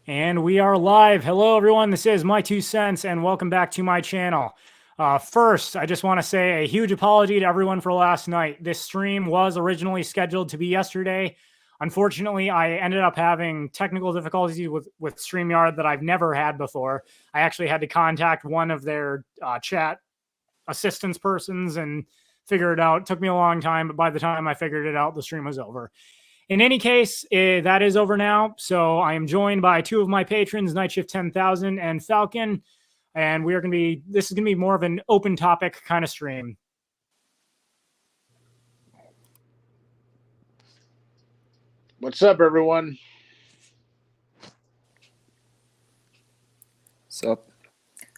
And we are live. Hello, everyone. This is My Two Cents, and welcome back to my channel. First, I just want to say a huge apology to everyone for last night. This stream was originally scheduled to be yesterday. Unfortunately, I ended up having technical difficulties with StreamYard that I've never had before. I actually had to contact one of their chat assistance persons and figure it out. It took me a long time, but by the time I figured it out, the stream was over. In any case, that is over now. So I am joined by two of my patrons, Nightshift 10,000 and Falcon. And this is going to be more of an open topic kind of stream. What's up, everyone? What's up?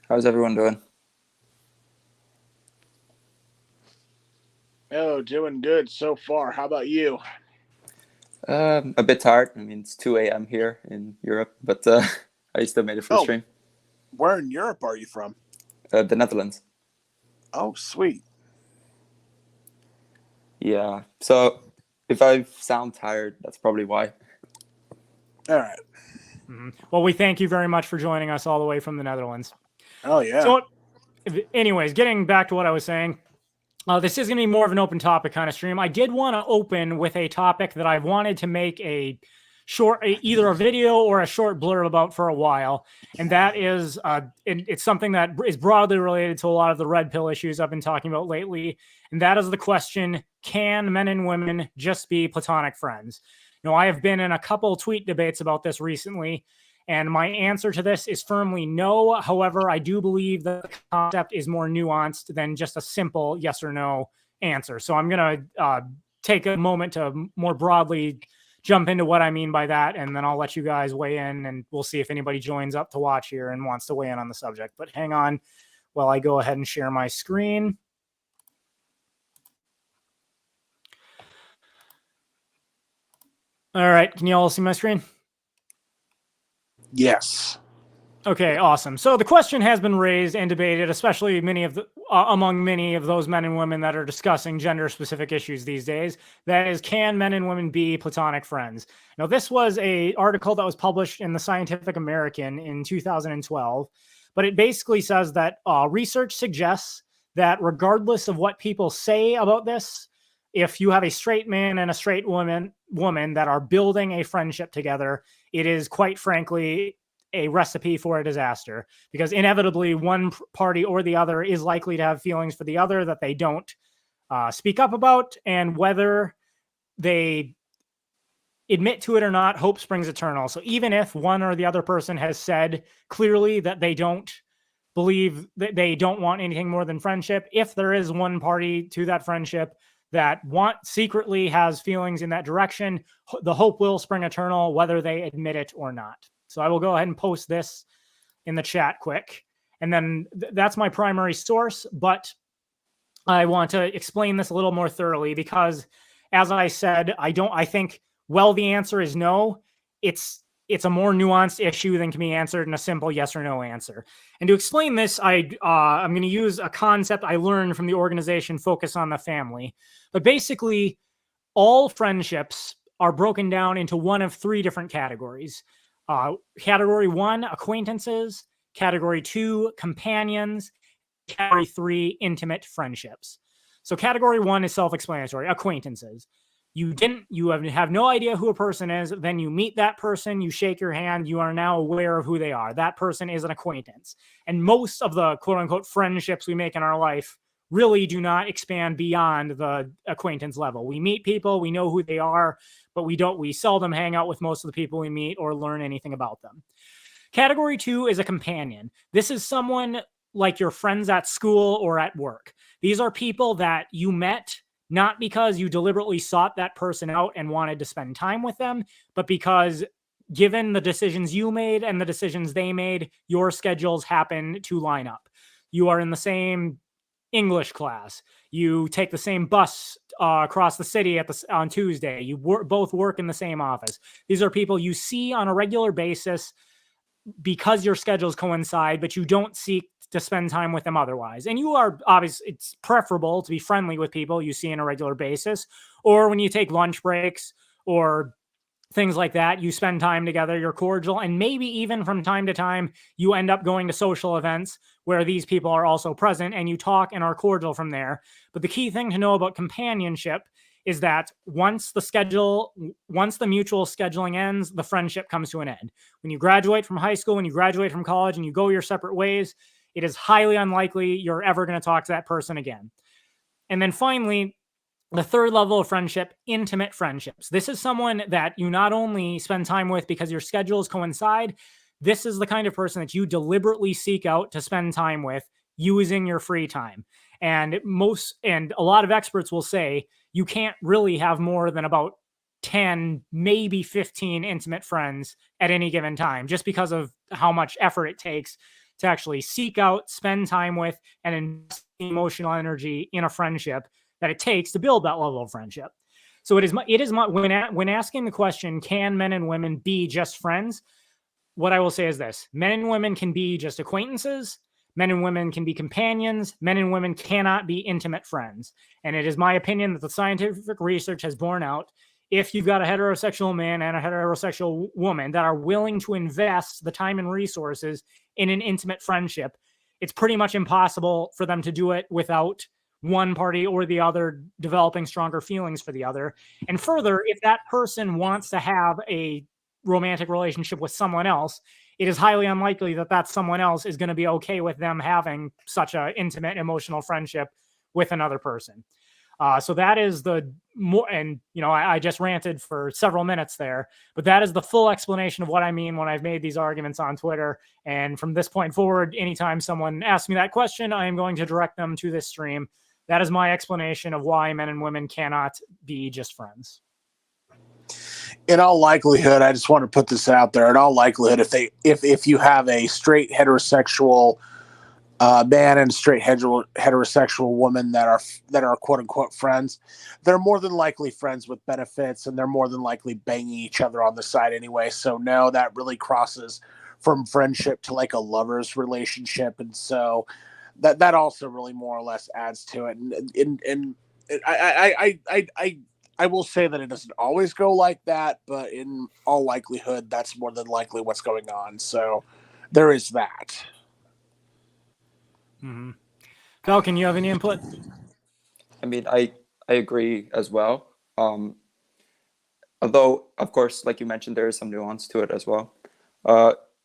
How's everyone doing? Oh, doing good so far. How about you? A bit tired. I mean, it's 2 a.m. here in Europe, but I still made it for the stream. Where in Europe are you from? The Netherlands. Oh, sweet. Yeah. So if I sound tired, that's probably why. All right. Mm-hmm. Well, we thank you very much for joining us all the way from the Netherlands. Oh, yeah. So, anyways, getting back to what I was saying. This is going to be more of an open topic kind of stream. I did want to open with a topic that I've wanted to make either a video or a short blurb about for a while. And that is, it's something that is broadly related to a lot of the red pill issues I've been talking about lately. And that is the question, can men and women just be platonic friends? You know, I have been in a couple tweet debates about this recently. And my answer to this is firmly no. However, I do believe the concept is more nuanced than just a simple yes or no answer. So I'm going to take a moment to more broadly jump into what I mean by that, and then I'll let you guys weigh in, and we'll see if anybody joins up to watch here and wants to weigh in on the subject. But hang on while I go ahead and share my screen. All right, can you all see my screen? Yes. Okay, awesome. So the question has been raised and debated, especially among many of those men and women that are discussing gender-specific issues these days. That is, can men and women be platonic friends? Now, this was an article that was published in the Scientific American in 2012, but it basically says that research suggests that regardless of what people say about this, if you have a straight man and a straight woman that are building a friendship together, it is quite frankly a recipe for a disaster, because inevitably one party or the other is likely to have feelings for the other that they don't speak up about. And whether they admit to it or not, hope springs eternal. So even if one or the other person has said clearly that they don't believe that they don't want anything more than friendship, if there is one party to that friendship that secretly has feelings in that direction, the hope will spring eternal, whether they admit it or not. So I will go ahead and post this in the chat quick. And then that's my primary source, but I want to explain this a little more thoroughly because, as I said, I think, well, the answer is no. It's a more nuanced issue than can be answered in a simple yes or no answer. And to explain this, I'm going to use a concept I learned from the organization Focus on the Family. But basically, all friendships are broken down into one of three different categories. Category 1, acquaintances. Category 2, companions. Category 3, intimate friendships. So category 1 is self-explanatory, acquaintances. You have no idea who a person is, then you meet that person, you shake your hand, you are now aware of who they are. That person is an acquaintance. And most of the quote-unquote friendships we make in our life really do not expand beyond the acquaintance level. We meet people, we know who they are, but we seldom hang out with most of the people we meet or learn anything about them. Category 2 is a companion. This is someone like your friends at school or at work. These are people that you met not because you deliberately sought that person out and wanted to spend time with them, but because given the decisions you made and the decisions they made, your schedules happen to line up. You are in the same English class. You take the same bus across the city on Tuesday. You both work in the same office. These are people you see on a regular basis because your schedules coincide, but you don't seek to spend time with them otherwise. And you are obviously, it's preferable to be friendly with people you see on a regular basis, or when you take lunch breaks or things like that. You spend time together, you're cordial, and maybe even from time to time, you end up going to social events where these people are also present and you talk and are cordial from there. But the key thing to know about companionship is that once the mutual scheduling ends, the friendship comes to an end. When you graduate from high school, when you graduate from college and you go your separate ways, it is highly unlikely you're ever going to talk to that person again. And then finally, the third level of friendship, intimate friendships. This is someone that you not only spend time with because your schedules coincide, this is the kind of person that you deliberately seek out to spend time with using your free time. And a lot of experts will say you can't really have more than about 10, maybe 15 intimate friends at any given time, just because of how much effort it takes to actually seek out, spend time with, and invest emotional energy in a friendship that it takes to build that level of friendship. So when asking the question, can men and women be just friends? What I will say is this: men and women can be just acquaintances. Men and women can be companions. Men and women cannot be intimate friends. And it is my opinion that the scientific research has borne out, if you've got a heterosexual man and a heterosexual woman that are willing to invest the time and resources in an intimate friendship, it's pretty much impossible for them to do it without one party or the other developing stronger feelings for the other. And further, if that person wants to have a romantic relationship with someone else, it is highly unlikely that that someone else is going to be okay with them having such an intimate emotional friendship with another person. So that is the more, and I just ranted for several minutes there, but that is the full explanation of what I mean when I've made these arguments on Twitter. And from this point forward, anytime someone asks me that question, I am going to direct them to this stream. That is my explanation of why men and women cannot be just friends. In all likelihood, I just want to put this out there. In all likelihood, if you have a straight heterosexual man and a straight heterosexual woman that are quote unquote friends, they're more than likely friends with benefits, and they're more than likely banging each other on the side anyway. So no, that really crosses from friendship to like a lover's relationship, and so that also really more or less adds to it. And I will say that it doesn't always go like that, but in all likelihood, that's more than likely what's going on. So there is that. Mm-hmm. Phil, can you have any input? I mean, I agree as well. Although, of course, like you mentioned, there is some nuance to it as well.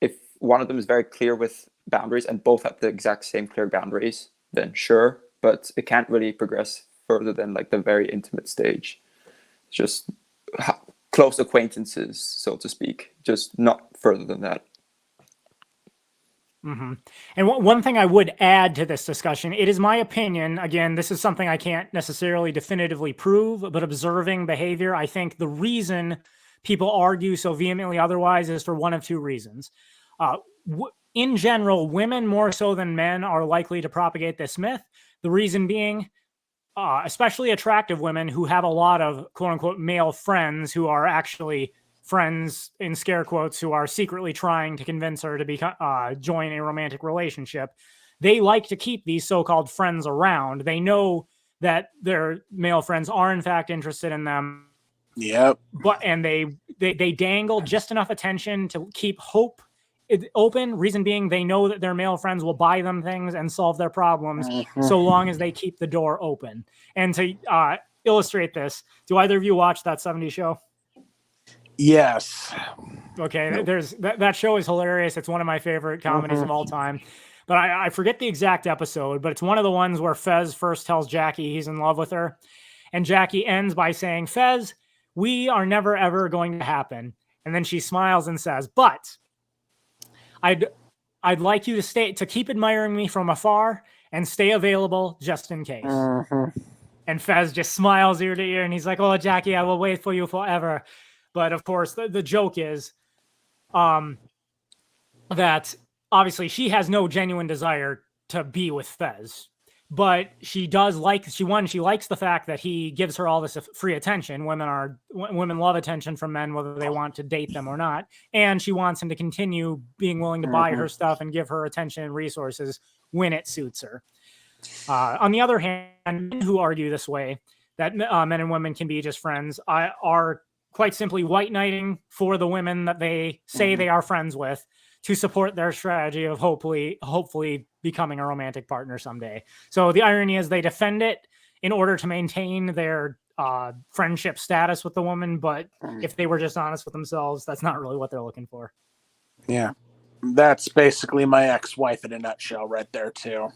If one of them is very clear with boundaries and both have the exact same clear boundaries, then sure, but it can't really progress further than like the very intimate stage. Just close acquaintances, so to speak, just not further than that. Mm-hmm. And one thing I would add to this discussion, it is my opinion, again, this is something I can't necessarily definitively prove, but observing behavior, I think the reason people argue so vehemently otherwise is for one of two reasons. In general, women more so than men are likely to propagate this myth. The reason being, especially attractive women who have a lot of quote unquote male friends who are actually friends in scare quotes who are secretly trying to convince her to join a romantic relationship. They like to keep these so-called friends around. They know that their male friends are in fact interested in them. Yep. And they dangle just enough attention to keep hope open. Reason being, they know that their male friends will buy them things and solve their problems so long as they keep the door open. And to illustrate this, do either of you watch That 70s Show? Yes. Okay, there's that show is hilarious. It's one of my favorite comedies of all time. But I forget the exact episode, but it's one of the ones where Fez first tells Jackie he's in love with her. And Jackie ends by saying, "Fez, we are never, ever going to happen." And then she smiles and says, "But I'd like you to keep admiring me from afar and stay available just in case." And Fez just smiles ear to ear, and he's like, "Oh, Jackie, I will wait for you forever." But of course, the joke is that obviously she has no genuine desire to be with Fez. But she does she likes the fact that he gives her all this free attention. Women love attention from men, whether they want to date them or not. And she wants him to continue being willing to buy her stuff and give her attention and resources when it suits her. On the other hand, men who argue this way, that men and women can be just friends, are quite simply white knighting for the women that they say they are friends with to support their strategy of hopefully becoming a romantic partner someday. So the irony is they defend it in order to maintain their friendship status with the woman, but if they were just honest with themselves, that's not really what they're looking for. Yeah. That's basically my ex-wife in a nutshell right there too.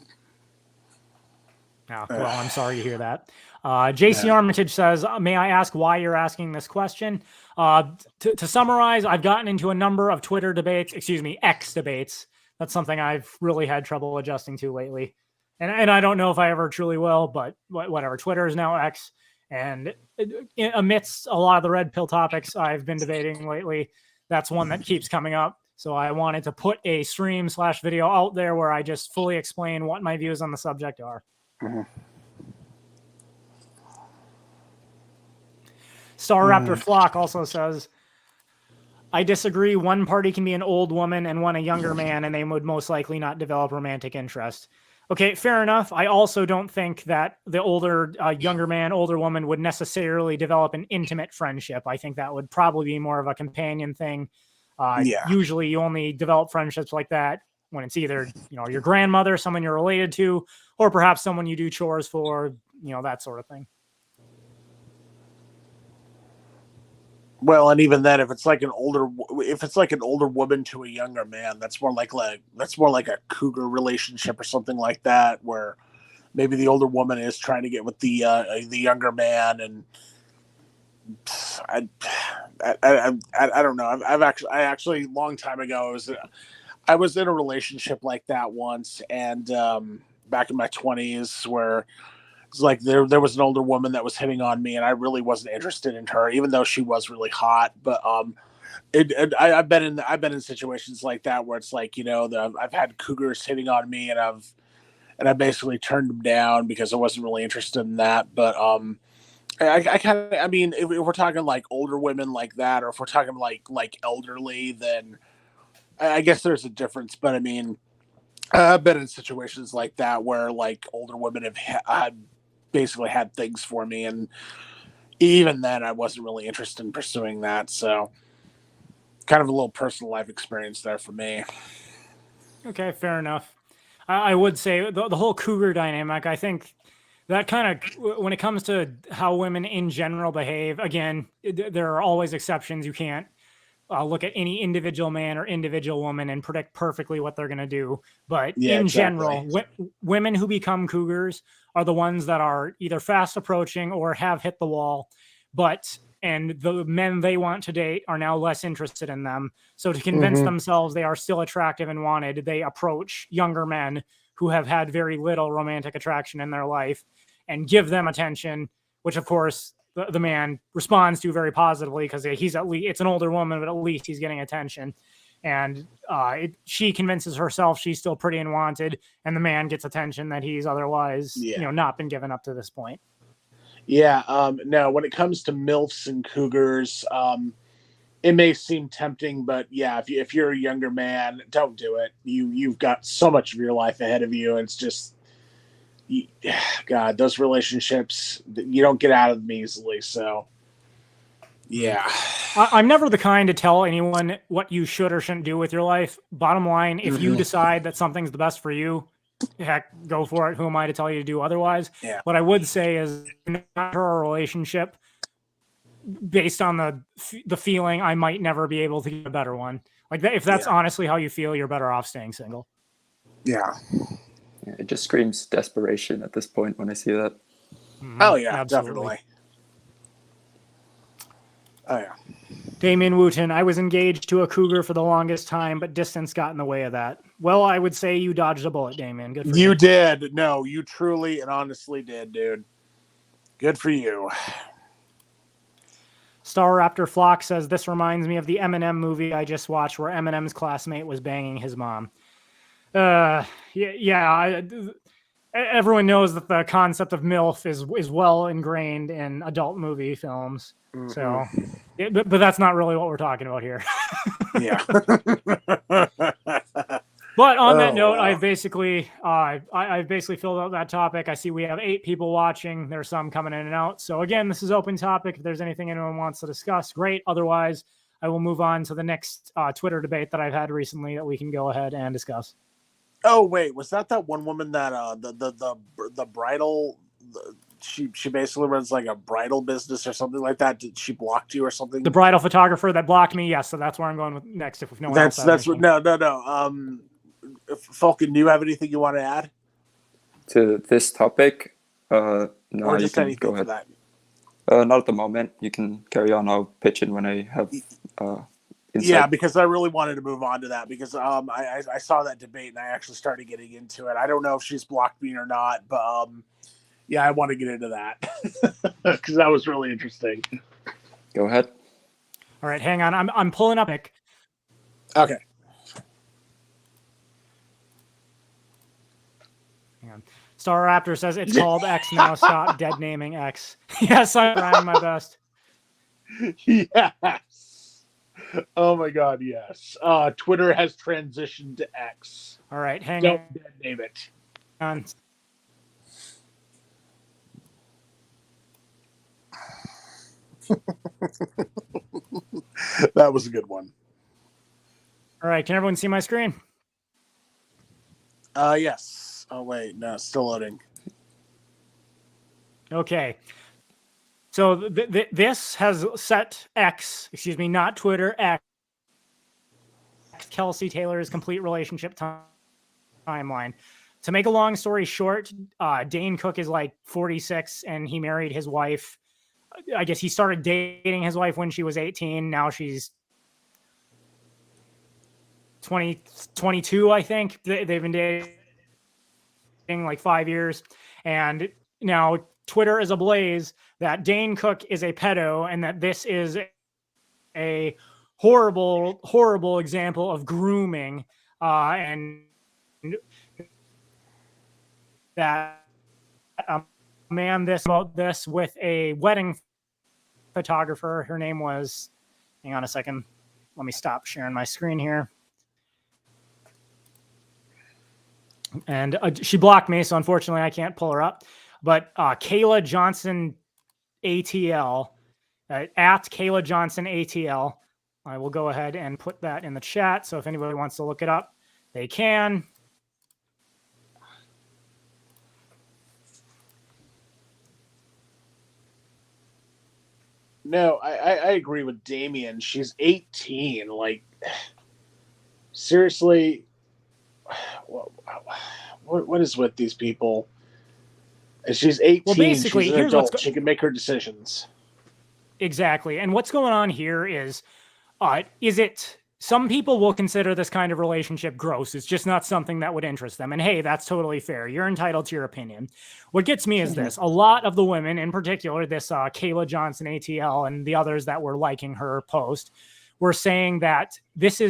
Oh, well, I'm sorry to hear that. JC Armitage says, may I ask why you're asking this question? To summarize, I've gotten into a number of Twitter debates, X debates. That's something I've really had trouble adjusting to lately. And I don't know if I ever truly will, but whatever. Twitter is now X. And amidst a lot of the red pill topics I've been debating lately, that's one that keeps coming up. So I wanted to put a stream/video out there where I just fully explain what my views on the subject are. Mm-hmm. Star Raptor Flock also says, I disagree. One party can be an old woman and one a younger man, and they would most likely not develop romantic interest. Okay, fair enough. I also don't think that the younger man, older woman would necessarily develop an intimate friendship. I think that would probably be more of a companion thing. Usually you only develop friendships like that when it's either, your grandmother, someone you're related to, or perhaps someone you do chores for, that sort of thing. Well, and even then, if it's like an older woman to a younger man, that's more like a cougar relationship or something like that, where maybe the older woman is trying to get with the younger man, and I don't know. I actually a long time ago I was in a relationship like that once, and back in my 20s, where it's like there was an older woman that was hitting on me, and I really wasn't interested in her, even though she was really hot. But I've been in situations like that where it's like, I've had cougars hitting on me, and I basically turned them down because I wasn't really interested in that. But if we're talking like older women like that, or if we're talking like elderly, then I guess there's a difference. But I mean, I've been in situations like that where like older women have basically had things for me, and even then I wasn't really interested in pursuing that. So kind of a little personal life experience there for me. Okay, fair enough. I would say the whole cougar dynamic, I think that kind of, when it comes to how women in general behave, again, there are always exceptions. You can't look at any individual man or individual woman and predict perfectly what they're going to do. But general, women who become cougars are the ones that are either fast approaching or have hit the wall, and the men they want to date are now less interested in them. So to convince themselves they are still attractive and wanted, they approach younger men who have had very little romantic attraction in their life and give them attention, which of course the man responds to very positively because it's an older woman, but at least he's getting attention. And she convinces herself she's still pretty and wanted, and the man gets attention that he's otherwise, not been given up to this point. Yeah. No, when it comes to MILFs and cougars, it may seem tempting, but yeah, if you're a younger man, don't do it. You've got so much of your life ahead of you, and it's just, God, those relationships, you don't get out of them easily. So, yeah. I'm never the kind to tell anyone what you should or shouldn't do with your life. Bottom line, if you decide that something's the best for you, heck, go for it. Who am I to tell you to do otherwise? Yeah. What I would say is, not a relationship based on the feeling I might never be able to get a better one. Like that, if that's honestly how you feel, you're better off staying single. Yeah. It just screams desperation at this point when I see that. Oh yeah, absolutely. Definitely. Oh yeah. Damien Wooten, I was engaged to a cougar for the longest time, but distance got in the way of that. Well, I would say you dodged a bullet, Damien. Good for you. You did. No, you truly and honestly did, dude. Good for you. Star Raptor Flock says, this reminds me of the Eminem movie I just watched where Eminem's classmate was banging his mom. Everyone knows that the concept of MILF is well ingrained in adult movie films. So, but that's not really what we're talking about here. Yeah. But on that Oh, note, wow. I've basically filled out that topic. I see we have 8 people watching. There's some coming in and out. So again, this is open topic. If there's anything anyone wants to discuss, great. Otherwise, I will move on to the next Twitter debate that I've had recently that we can go ahead and discuss. Oh wait, was that one woman that the bridal? She basically runs like a bridal business or something like that. Did she blocked you or something? The bridal photographer that blocked me, yes. So that's where I'm going with next. If no one else has That's anything. no. Falcon, do you have anything you want to add? To this topic, no, Or you just can anything go for ahead. that? Not at the moment. You can carry on. I'll pitch in when I have insight. Yeah, because I really wanted to move on to that because I saw that debate and I actually started getting into it. I don't know if she's blocked me or not, but yeah, I want to get into that because that was really interesting. Go ahead. All right, hang on. I'm pulling up Nick. Okay. Hang on. Star Raptor says it's called X now. Stop dead naming X. Yes, I'm trying my best. Yes. Oh my God, yes. Twitter has transitioned to X. All right, hang Don't dead name it. on. That was a good one. All right, can everyone see my screen? Yes. Oh wait, no, still loading. Okay. So this has set X, excuse me, not Twitter, X, Kelsey Taylor's complete relationship timeline. To make a long story short, Dane Cook is like 46 and he married his wife. I guess he started dating his wife when she was 18. Now she's 22, I think. They've been dating like 5 years. And now Twitter is ablaze that Dane Cook is a pedo and that this is a horrible, horrible example of grooming. And that a man about this with a wedding photographer. Her name was, hang on a second. Let me stop sharing my screen here. And she blocked me, so unfortunately I can't pull her up. But Kayla Johnson ATL, at Kayla Johnson ATL. I will go ahead and put that in the chat. So if anybody wants to look it up, they can. No, I agree with Damien. She's 18. Like, seriously, what is with these people? And she's 18. Well, basically, she's an here's adult. She can make her decisions. Exactly. And what's going on here is it some people will consider this kind of relationship gross. It's just not something that would interest them. And hey, that's totally fair. You're entitled to your opinion. What gets me is this. A lot of the women, in particular, this Kayla Johnson ATL and the others that were liking her post, were saying that this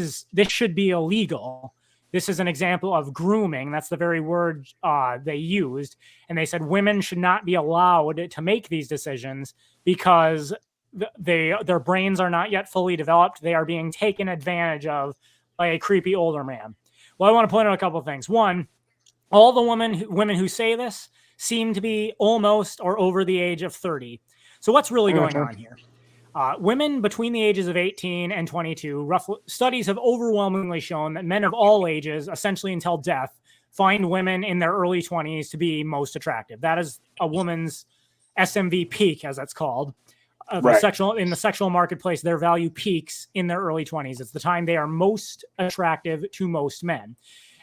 should be illegal. This is an example of grooming. That's the very word they used. And they said women should not be allowed to make these decisions because their brains are not yet fully developed. They are being taken advantage of by a creepy older man. Well, I want to point out a couple of things. One, all the women who say this seem to be almost or over the age of 30. So what's really going on here? Women between the ages of 18 and 22, studies have overwhelmingly shown that men of all ages, essentially until death, find women in their early 20s to be most attractive. That is a woman's SMV peak, as it's called. In the sexual marketplace, their value peaks in their early 20s. It's the time they are most attractive to most men.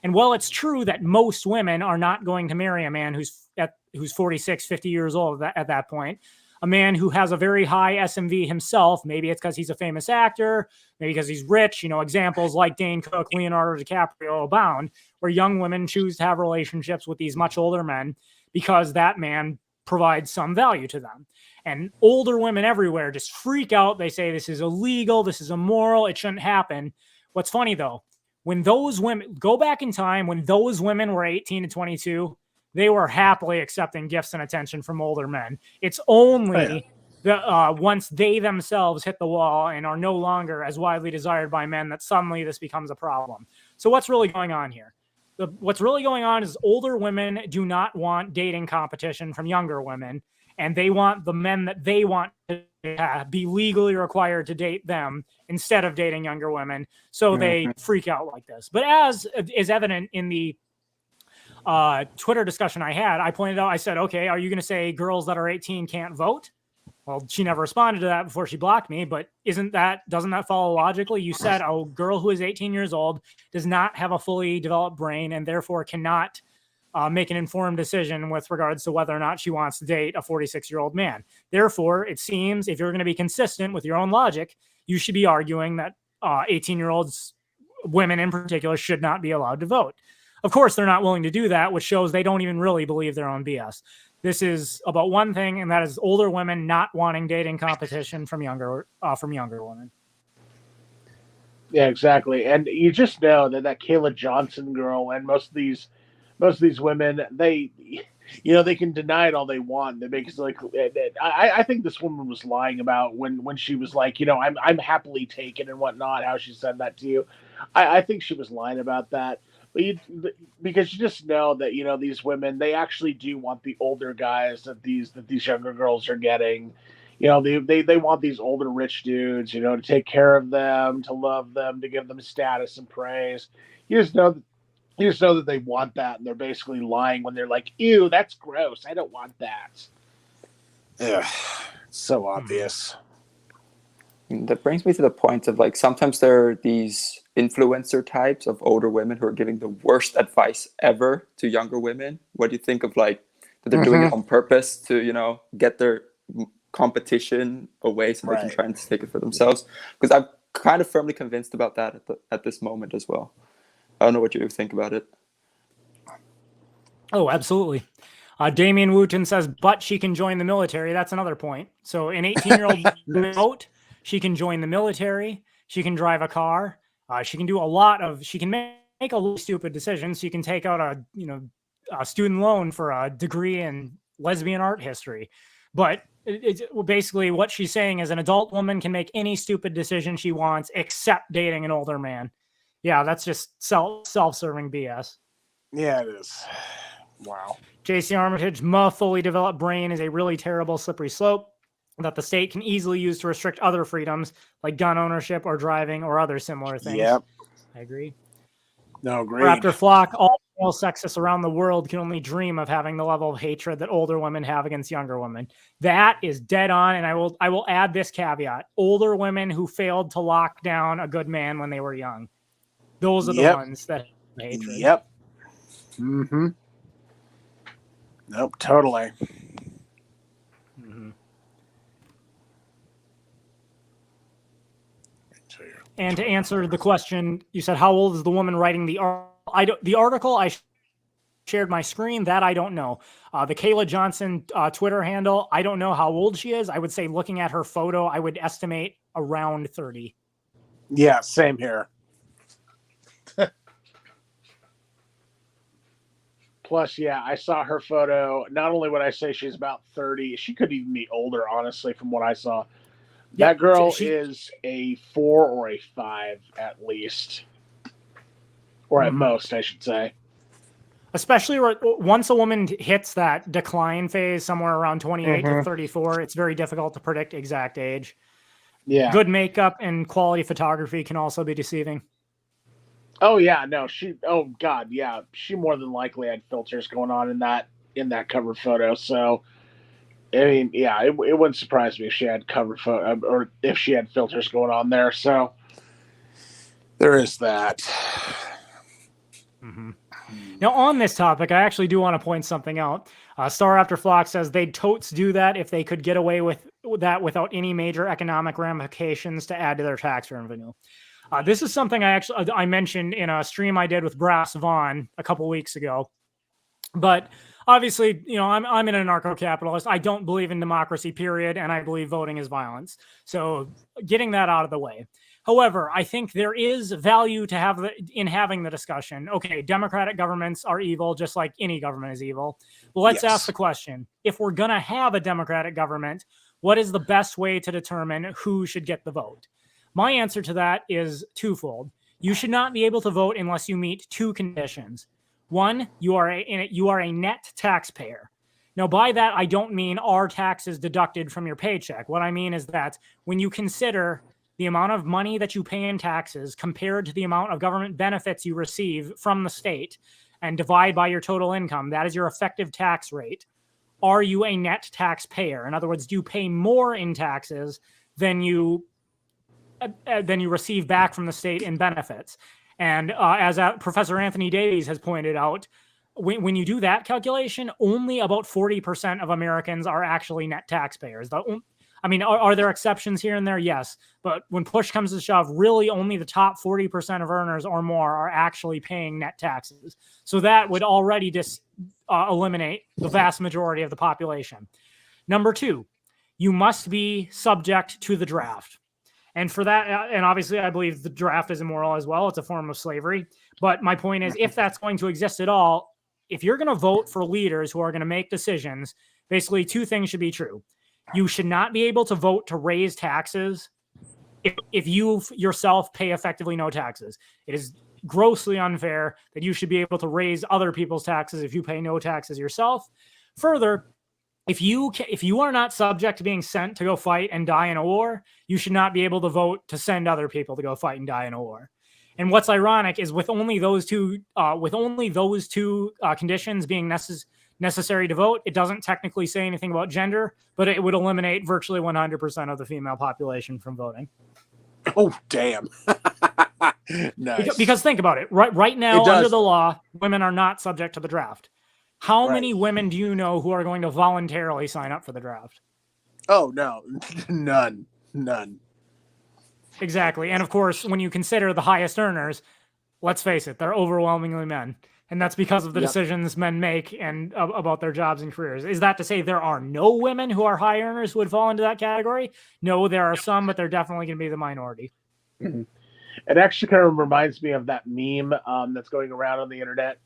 And while it's true that most women are not going to marry a man who's 46, 50 years old at that point, a man who has a very high SMV himself, maybe it's because he's a famous actor, maybe because he's rich, examples like Dane Cook, Leonardo DiCaprio abound, where young women choose to have relationships with these much older men because that man provides some value to them. And older women everywhere just freak out. They say this is illegal, this is immoral, it shouldn't happen. What's funny though, when those women go back in time, when those women were 18 to 22, they were happily accepting gifts and attention from older men. It's only once they themselves hit the wall and are no longer as widely desired by men that suddenly this becomes a problem. So what's really going on here? what's really going on is older women do not want dating competition from younger women, and they want the men that they want to be legally required to date them instead of dating younger women. So they freak out like this. But as is evident in the Twitter discussion I had, I pointed out, I said, okay, are you going to say girls that are 18 can't vote? Well, she never responded to that before she blocked me, but doesn't that follow logically? You said a girl who is 18 years old does not have a fully developed brain and therefore cannot make an informed decision with regards to whether or not she wants to date a 46-year-old man. Therefore, it seems if you're going to be consistent with your own logic, you should be arguing that 18-year-olds, women in particular, should not be allowed to vote. Of course, they're not willing to do that, which shows they don't even really believe their own BS. This is about one thing, and that is older women not wanting dating competition from younger women. Yeah, exactly. And you just know that Kayla Johnson girl and most of these women, they can deny it all they want. They make it like I think this woman was lying about when she was like, I'm happily taken and whatnot. How she said that to you, I think she was lying about that. Because you just know that these women, they actually do want the older guys that these younger girls are getting. They want these older rich dudes, to take care of them, to love them, to give them status and praise. You just know that they want that, and they're basically lying when they're like, "Ew, that's gross. I don't want that." Yeah, so obvious. That brings me to the point of like sometimes there are these influencer types of older women who are giving the worst advice ever to younger women. What do you think of like that they're doing it on purpose to get their competition away so they can try and take it for themselves? Because I'm kind of firmly convinced about that at this moment as well. I don't know what you think about it. Oh, absolutely. Damian Wooten says, but she can join the military. That's another point. So an 18-year-old vote, she can join the military. She can drive a car. She can do she can make a little stupid decisions. She can take out a student loan for a degree in lesbian art history. But it's basically what she's saying is an adult woman can make any stupid decision she wants except dating an older man. Yeah, that's just self-serving BS. Yeah, it is. Wow. JC Armitage, my fully developed brain is a really terrible slippery slope that the state can easily use to restrict other freedoms like gun ownership or driving or other similar things. Yep. I agree. No, agreed. Raptor Flock, all male sexists around the world can only dream of having the level of hatred that older women have against younger women. That is dead on, and I will add this caveat. Older women who failed to lock down a good man when they were young. Those are the ones that have hatred. Yep. Mm-hmm. Nope, totally. Mm-hmm. And to answer the question, you said, how old is the woman writing the article? The article, I shared my screen. That I don't know. The Kayla Johnson Twitter handle, I don't know how old she is. I would say looking at her photo, I would estimate around 30. Yeah, same here. Plus, yeah, I saw her photo. Not only would I say she's about 30, she could even be older, honestly, from what I saw. That girl is a 4 or a 5 at least. Or at most, I should say. Especially once a woman hits that decline phase somewhere around 28 to 34, it's very difficult to predict exact age. Yeah. Good makeup and quality photography can also be deceiving. Oh yeah, no, oh god, yeah. She more than likely had filters going on in that cover photo. So I mean, yeah, it wouldn't surprise me if she had cover photo or if she had filters going on there. So there is that. Mm-hmm. Now, on this topic, I actually do want to point something out. Star After Flock says they'd totes do that if they could get away with that without any major economic ramifications to add to their tax revenue. This is something I mentioned in a stream I did with Brass Vaughn a couple weeks ago. But obviously, I'm an anarcho-capitalist. I don't believe in democracy, period, and I believe voting is violence. So getting that out of the way. However, I think there is value to in having the discussion. Okay, democratic governments are evil, just like any government is evil. Well, let's ask the question. If we're going to have a democratic government, what is the best way to determine who should get the vote? My answer to that is twofold. You should not be able to vote unless you meet two conditions. One, you are a net taxpayer. Now, by that, I don't mean are taxes deducted from your paycheck. What I mean is that when you consider the amount of money that you pay in taxes compared to the amount of government benefits you receive from the state and divide by your total income, that is your effective tax rate. Are you a net taxpayer? In other words, do you pay more in taxes than you receive back from the state in benefits? And as Professor Anthony Davies has pointed out, when you do that calculation, only about 40% of Americans are actually net taxpayers. I mean, are there exceptions here and there? Yes. But when push comes to shove, really only the top 40% of earners or more are actually paying net taxes. So that would already eliminate the vast majority of the population. Number two, you must be subject to the draft. And for that, and obviously I believe the draft is immoral as well. It's a form of slavery. But my point is, if that's going to exist at all, if you're going to vote for leaders who are going to make decisions, basically two things should be true. You should not be able to vote to raise taxes if you yourself pay effectively no taxes. It is grossly unfair that you should be able to raise other people's taxes if you pay no taxes yourself. Further, if you are not subject to being sent to go fight and die in a war, you should not be able to vote to send other people to go fight and die in a war. And what's ironic is with only those two conditions being necessary to vote, it doesn't technically say anything about gender, but it would eliminate virtually 100% of the female population from voting. Oh, damn. Nice. Because think about it. Right now, under the law, women are not subject to the draft. How many women do you know who are going to voluntarily sign up for the draft? Oh, no. None. Exactly. And of course, when you consider the highest earners, let's face it, they're overwhelmingly men. And that's because of the decisions men make and about their jobs and careers. Is that to say there are no women who are high earners who would fall into that category? No, there are some, but they're definitely going to be the minority. Mm-hmm. It actually kind of reminds me of that meme that's going around on the internet.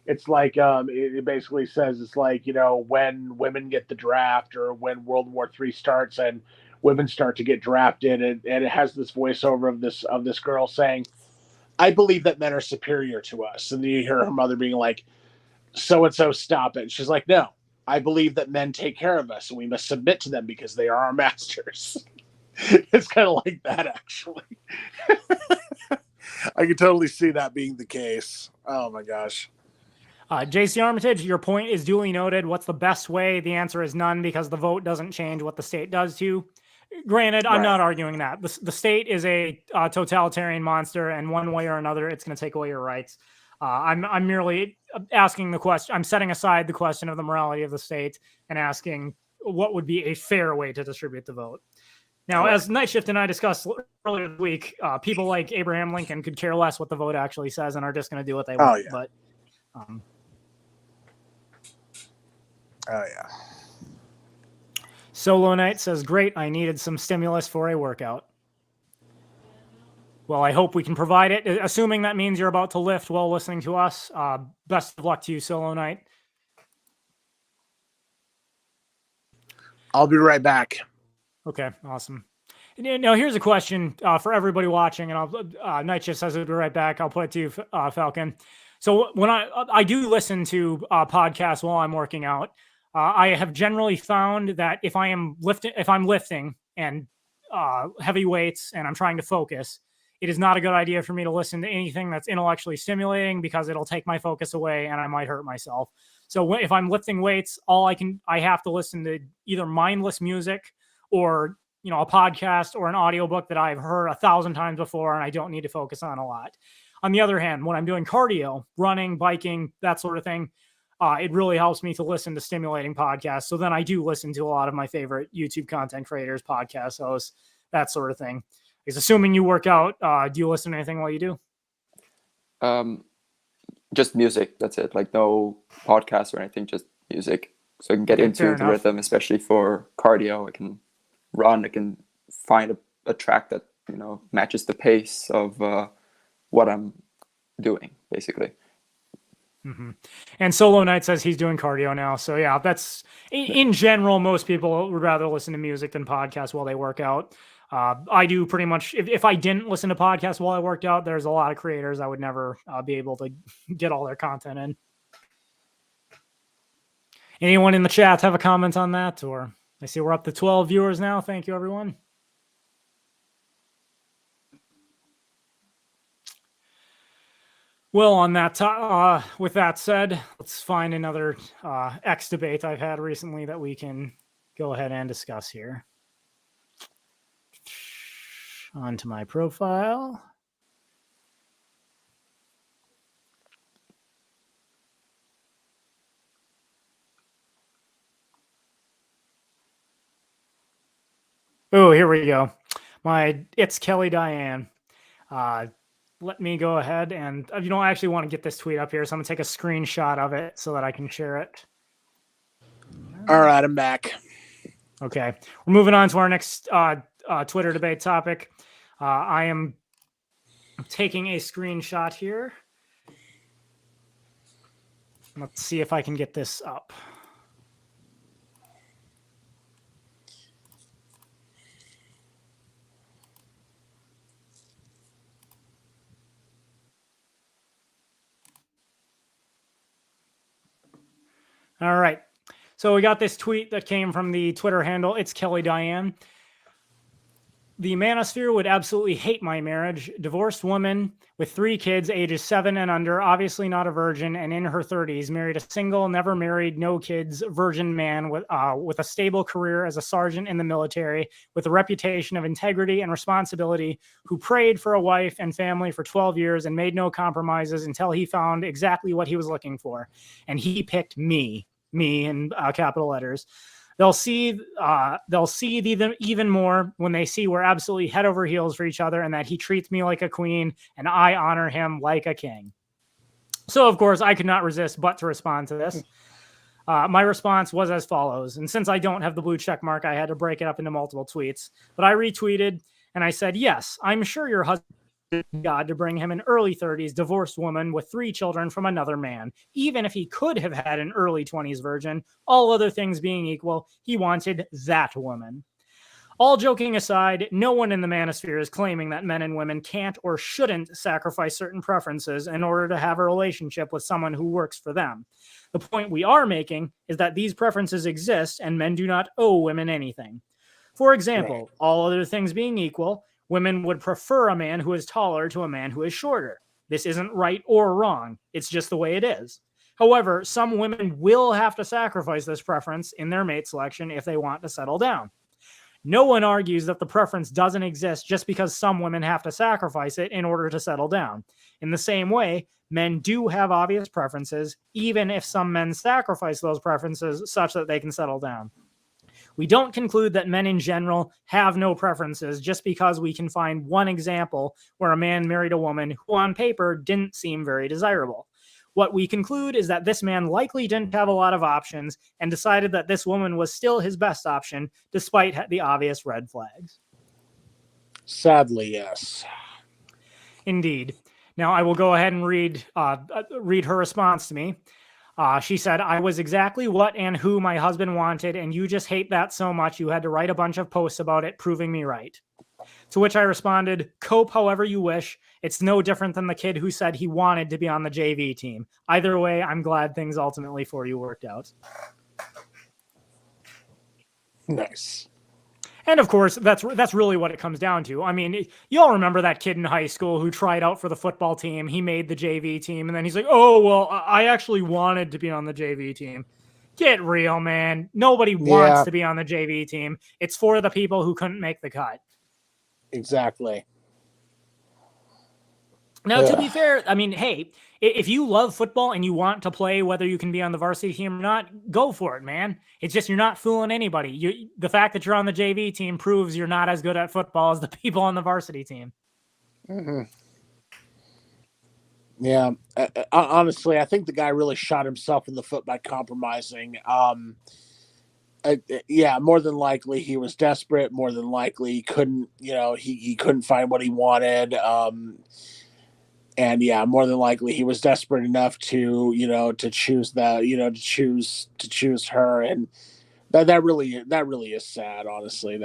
It's like it basically says it's like, you know, when women get the draft or when World War III starts and women start to get drafted, and it has this voiceover of this girl saying, I believe that men are superior to us. And then you hear her mother being like, so-and-so, stop it. And she's like, no, I believe that men take care of us and we must submit to them because they are our masters. It's kind of like that, actually. I can totally see that being the case. Oh, my gosh. JC Armitage, your point is duly noted. What's the best way? The answer is none, because the vote doesn't change what the state does to you. Granted, I'm not arguing that. The state is a totalitarian monster, and one way or another, it's going to take away your rights. I'm merely asking the question. I'm setting aside the question of the morality of the state and asking what would be a fair way to distribute the vote. Now, as Night Shift and I discussed earlier this week, people like Abraham Lincoln could care less what the vote actually says and are just going to do what they want. But oh, yeah. Solo Knight says, great, I needed some stimulus for a workout. Well, I hope we can provide it, assuming that means you're about to lift while listening to us. Best of luck to you, Solo Knight. I'll be right back. Okay, awesome. Now, here's a question for everybody watching, and Night Shift says, I'll be right back. I'll put it to you, Falcon. So when I do listen to podcasts while I'm working out, I have generally found that if I'm lifting and heavy weights and I'm trying to focus, it is not a good idea for me to listen to anything that's intellectually stimulating, because it'll take my focus away and I might hurt myself. So if I'm lifting weights, I have to listen to either mindless music or, you know, a podcast or an audiobook that I've heard 1,000 times before and I don't need to focus on a lot. On the other hand, when I'm doing cardio, running, biking, that sort of thing, it really helps me to listen to stimulating podcasts. So then I do listen to a lot of my favorite YouTube content creators, podcast hosts, that sort of thing. Because assuming you work out, do you listen to anything while you do? Just music. That's it. Like no podcast or anything, just music. So I can get into the rhythm, especially for cardio. I can run. I can find a track that, you know, matches the pace of what I'm doing, basically. Mm-hmm. And Solo Knight says he's doing cardio now. So yeah, that's in general, most people would rather listen to music than podcasts while they work out. I do pretty much, if I didn't listen to podcasts while I worked out, there's a lot of creators I would never be able to get all their content in. Anyone in the chat have a comment on that? Or I see we're up to 12 viewers now. Thank you, everyone. Well, on that, with that said, let's find another X debate I've had recently that we can go ahead and discuss here. Onto my profile. Oh, here we go. It's Kelly Diane. Let me go ahead and, I actually want to get this tweet up here, so I'm going to take a screenshot of it so that I can share it. All right, I'm back. Okay. We're moving on to our next Twitter debate topic. I am taking a screenshot here. Let's see if I can get this up. All right. So we got this tweet that came from the Twitter handle, It's Kelly Diane. The manosphere would absolutely hate my marriage. Divorced woman with 3 kids, ages 7 and under, obviously not a virgin, and in her 30s, married a single, never married, no kids, virgin man with a stable career as a sergeant in the military, with a reputation of integrity and responsibility, who prayed for a wife and family for 12 years and made no compromises until he found exactly what he was looking for. And he picked me in capital letters. They'll see even more when they see we're absolutely head over heels for each other and that he treats me like a queen and I honor him like a king. So, of course, I could not resist but to respond to this. My response was as follows. And since I don't have the blue check mark, I had to break it up into multiple tweets. But I retweeted and I said, yes, I'm sure your husband God to bring him an early 30s divorced woman with 3 children from another man. Even if he could have had an early 20s virgin, all other things being equal, he wanted that woman. All joking aside, no one in the manosphere is claiming that men and women can't or shouldn't sacrifice certain preferences in order to have a relationship with someone who works for them. The point we are making is that these preferences exist and men do not owe women anything. For example, all other things being equal, women would prefer a man who is taller to a man who is shorter. This isn't right or wrong. It's just the way it is. However, some women will have to sacrifice this preference in their mate selection if they want to settle down. No one argues that the preference doesn't exist just because some women have to sacrifice it in order to settle down. In the same way, men do have obvious preferences, even if some men sacrifice those preferences such that they can settle down. We don't conclude that men in general have no preferences just because we can find one example where a man married a woman who on paper didn't seem very desirable. What we conclude is that this man likely didn't have a lot of options and decided that this woman was still his best option despite the obvious red flags. Sadly, yes. Indeed. Now I will go ahead and read her response to me. She said, I was exactly what and who my husband wanted, and you just hate that so much you had to write a bunch of posts about it, proving me right. To which I responded, cope however you wish. It's no different than the kid who said he wanted to be on the JV team. Either way, I'm glad things ultimately for you worked out. Nice. And of course, that's really what it comes down to. I mean, you all remember that kid in high school who tried out for the football team. He made the JV team, and then he's like, oh, well, I actually wanted to be on the JV team. Get real, man. Nobody wants to be on the JV team. It's for the people who couldn't make the cut. Exactly. Now, to be fair, I mean, hey, if you love football and you want to play, whether you can be on the varsity team or not, go for it, man. It's just you're not fooling anybody. The fact that you're on the JV team proves you're not as good at football as the people on the varsity team. Mm-hmm. Yeah. Honestly, I think the guy really shot himself in the foot by compromising. Yeah, more than likely he was desperate. More than likely he couldn't, he couldn't find what he wanted. And yeah, more than likely he was desperate enough to, to choose that, to choose her. And that really is sad, honestly.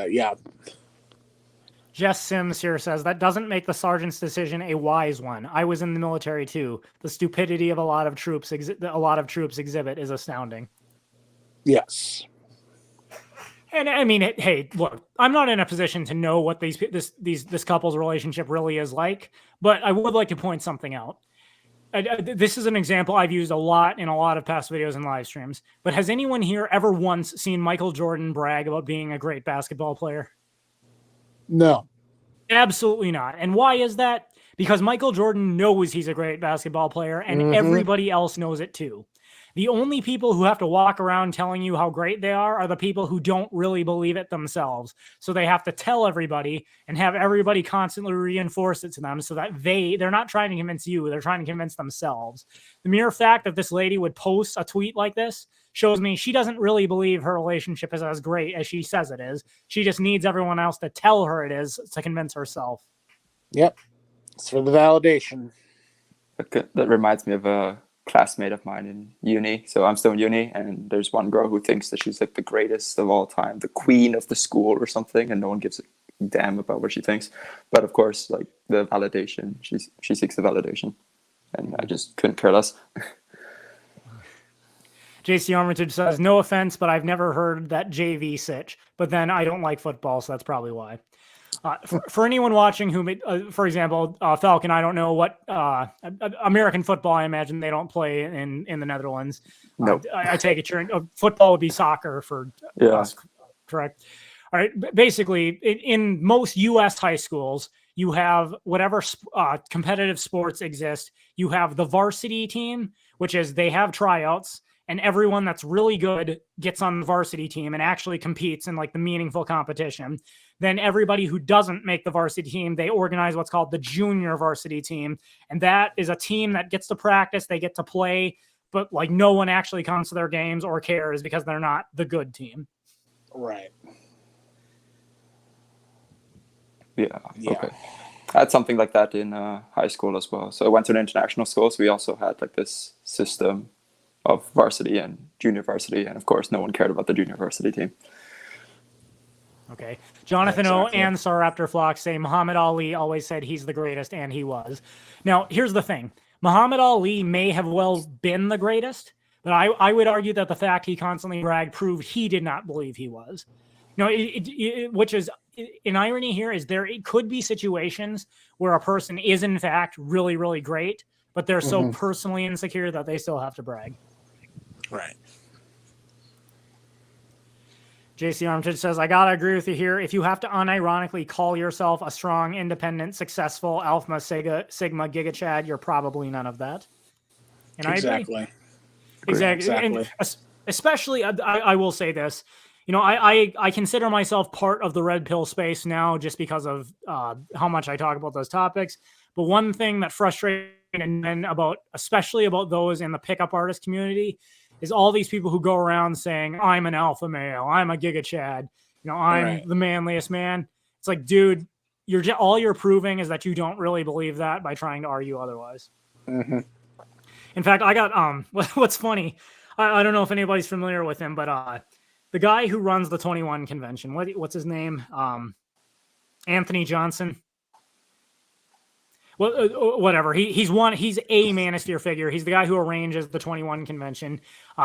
Jess Sims here says that doesn't make the sergeant's decision a wise one. I was in the military too. The stupidity of a lot of troops exhibit is astounding. Yes. And I mean, hey, look, I'm not in a position to know what this couple's relationship really is like, but I would like to point something out. This is an example I've used a lot in a lot of past videos and live streams. But has anyone here ever once seen Michael Jordan brag about being a great basketball player? No. Absolutely not. And why is that? Because Michael Jordan knows he's a great basketball player, and everybody else knows it too. The only people who have to walk around telling you how great they are the people who don't really believe it themselves. So they have to tell everybody and have everybody constantly reinforce it to them so that they're not trying to convince you, they're trying to convince themselves. The mere fact that this lady would post a tweet like this shows me she doesn't really believe her relationship is as great as she says it is. She just needs everyone else to tell her it is to convince herself. Yep. It's for the validation. That reminds me of a classmate of mine in uni. So I'm still in uni, and there's one girl who thinks that she's like the greatest of all time, the queen of the school or something, and no one gives a damn about what she thinks. But of course, like the validation, she seeks the validation, and I just couldn't care less. JC Armitage says, no offense, but I've never heard that JV sitch. But then I don't like football, so that's probably why. For anyone watching who, for example, Falcon, I don't know what American football, I imagine they don't play in the Netherlands. No. I take it football would be soccer for us, correct? All right. Basically, in most U.S. high schools, you have whatever competitive sports exist. You have the varsity team, which is they have tryouts, and everyone that's really good gets on the varsity team and actually competes in like the meaningful competition. Then everybody who doesn't make the varsity team, they organize what's called the junior varsity team. And that is a team that gets to practice, they get to play, but like no one actually comes to their games or cares because they're not the good team. Right. Yeah. Okay. I had something like that in high school as well. So I went to an international school, so we also had like this system of varsity and junior varsity, and of course no one cared about the junior varsity team. Okay. Jonathan O and Saraptor Flock say Muhammad Ali always said he's the greatest, and he was. Now, here's the thing. Muhammad Ali may have well been the greatest, but I would argue that the fact he constantly bragged proved he did not believe he was. You know, which is an irony here is it could be situations where a person is in fact really, really great, but they're so personally insecure that they still have to brag. Right. JC Armitage says, I gotta agree with you here. If you have to unironically call yourself a strong, independent, successful Alpha Sigma Giga Chad, you're probably none of that. And exactly. I agree. Exactly. And especially, I will say this. You know, I consider myself part of the red pill space now just because of how much I talk about those topics. But one thing that frustrates me especially about those in the pickup artist community is all these people who go around saying, I'm an alpha male, I'm a Giga Chad, you know, I'm the manliest man. It's like, dude, all you're proving is that you don't really believe that by trying to argue otherwise. In fact, I got, what's funny, I don't know if anybody's familiar with him, but the guy who runs the 21 convention, what's his name? Anthony Johnson. Well, whatever. He's a Manosphere figure. He's the guy who arranges the 21 convention.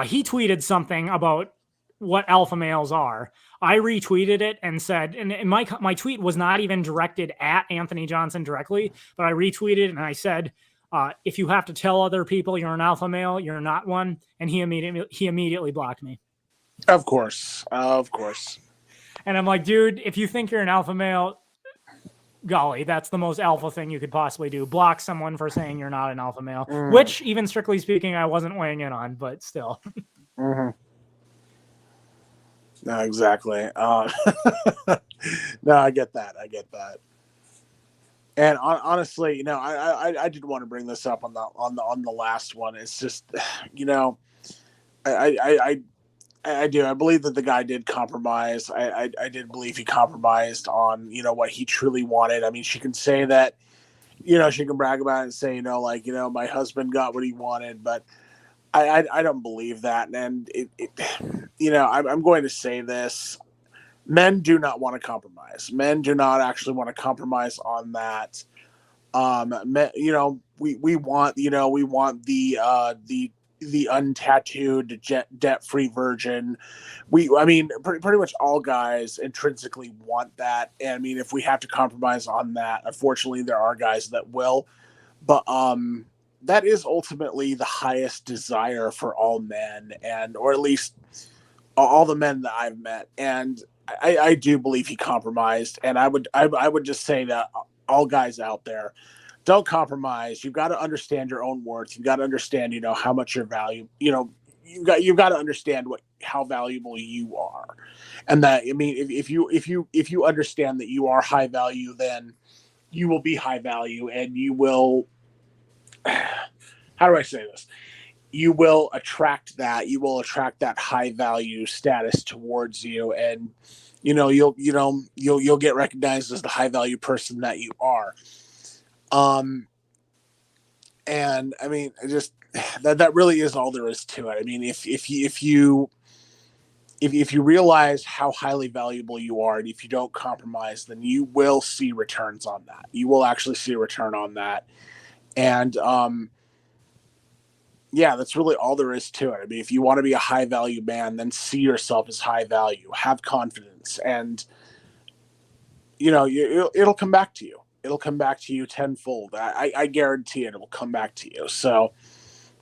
He tweeted something about what alpha males are. I retweeted it and said, and my tweet was not even directed at Anthony Johnson directly, but I retweeted and I said, if you have to tell other people you're an alpha male, you're not one. And he immediately blocked me. Of course. And I'm like, dude, if you think you're an alpha male, golly, that's the most alpha thing you could possibly do. Block someone for saying you're not an alpha male, which even strictly speaking, I wasn't weighing in on, but still. No, exactly. No, I get that. And honestly, you know, I did want to bring this up on the last one. It's just, you know, I do. I believe that the guy did compromise. I did believe he compromised on, you know, what he truly wanted. I mean, she can say that, you know, she can brag about it and say, you know, like, you know, my husband got what he wanted, but I don't believe that. And it you know, I'm going to say this. Men do not want to compromise. Men do not actually want to compromise on that. We want, we want the untattooed debt-free virgin. Pretty much all guys intrinsically want that. And I mean, if we have to compromise on that, unfortunately, there are guys that will. But that is ultimately the highest desire for all men, or at least all the men that I've met. And I do believe he compromised. And I would just say that all guys out there, don't compromise. You've got to understand your own worth. You've got to understand, how much your value, you've got to understand how valuable you are. And that, I mean, if you understand that you are high value, then you will be high value, and you will, how do I say this? You will attract that. You will attract that high value status towards you, and you'll get recognized as the high value person that you are. And I mean, just that really is all there is to it. I mean, if you realize how highly valuable you are, and if you don't compromise, then you will see returns on that. You will actually see a return on that. And that's really all there is to it. I mean, if you want to be a high value man, then see yourself as high value, have confidence, and it'll come back to you. It'll come back to you tenfold. I guarantee it will come back to you. So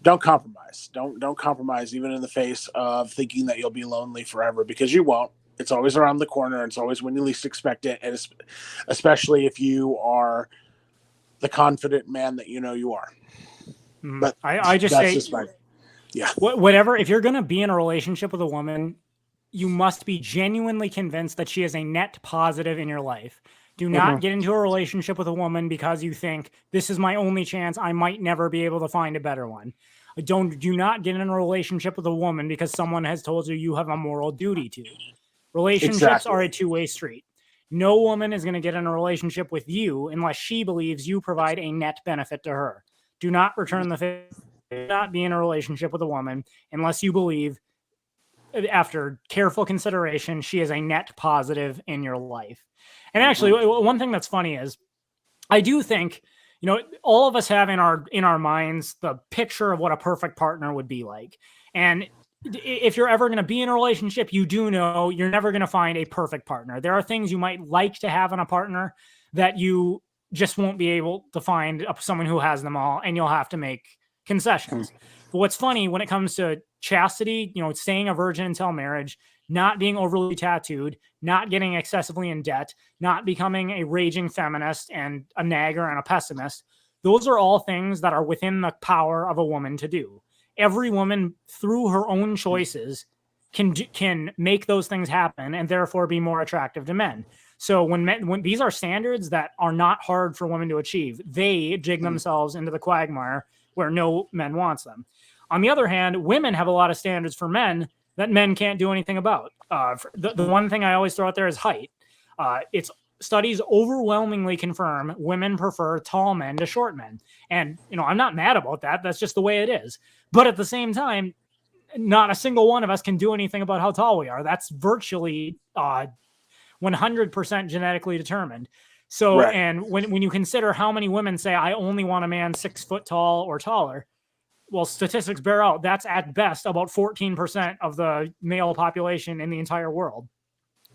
don't compromise. Don't compromise, even in the face of thinking that you'll be lonely forever, because you won't. It's always around the corner. It's always when you least expect it. And especially if you are the confident man that you are. But I just say, whatever, if you're going to be in a relationship with a woman, you must be genuinely convinced that she is a net positive in your life. Do not get into a relationship with a woman because you think this is my only chance. I might never be able to find a better one. Do not get in a relationship with a woman because someone has told you have a moral duty to. Relationships are a two-way street. No woman is going to get in a relationship with you unless she believes you provide a net benefit to her. Do not return the favor. Do not be in a relationship with a woman unless you believe, after careful consideration, she is a net positive in your life. And actually, one thing that's funny is, I do think, all of us have in our minds the picture of what a perfect partner would be like. And if you're ever going to be in a relationship, you do know you're never going to find a perfect partner. There are things you might like to have in a partner that you just won't be able to find someone who has them all, and you'll have to make concessions. But what's funny when it comes to chastity, staying a virgin until marriage, not being overly tattooed, not getting excessively in debt, not becoming a raging feminist and a nagger and a pessimist, those are all things that are within the power of a woman to do. Every woman, through her own choices, can make those things happen and therefore be more attractive to men. So when these are standards that are not hard for women to achieve, they dig themselves into the quagmire where no men wants them. On the other hand, women have a lot of standards for men that men can't do anything about. The one thing I always throw out there is height. Studies overwhelmingly confirm women prefer tall men to short men. And, I'm not mad about that. That's just the way it is. But at the same time, not a single one of us can do anything about how tall we are. That's virtually 100% genetically determined. So, right. And when you consider how many women say, I only want a man 6 foot tall or taller, well, statistics bear out that's at best about 14% of the male population in the entire world.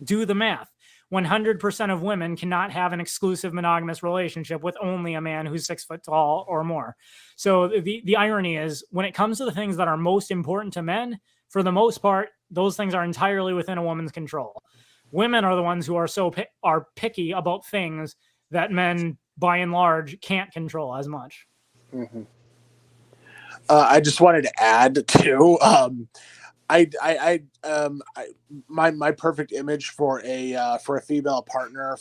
Do the math. 100% of women cannot have an exclusive monogamous relationship with only a man who's 6 foot tall or more. So the irony is, when it comes to the things that are most important to men, for the most part, those things are entirely within a woman's control. Women are the ones who are picky about things that men, by and large, can't control as much. Mm-hmm. I just wanted to add too. My perfect image for a female partner,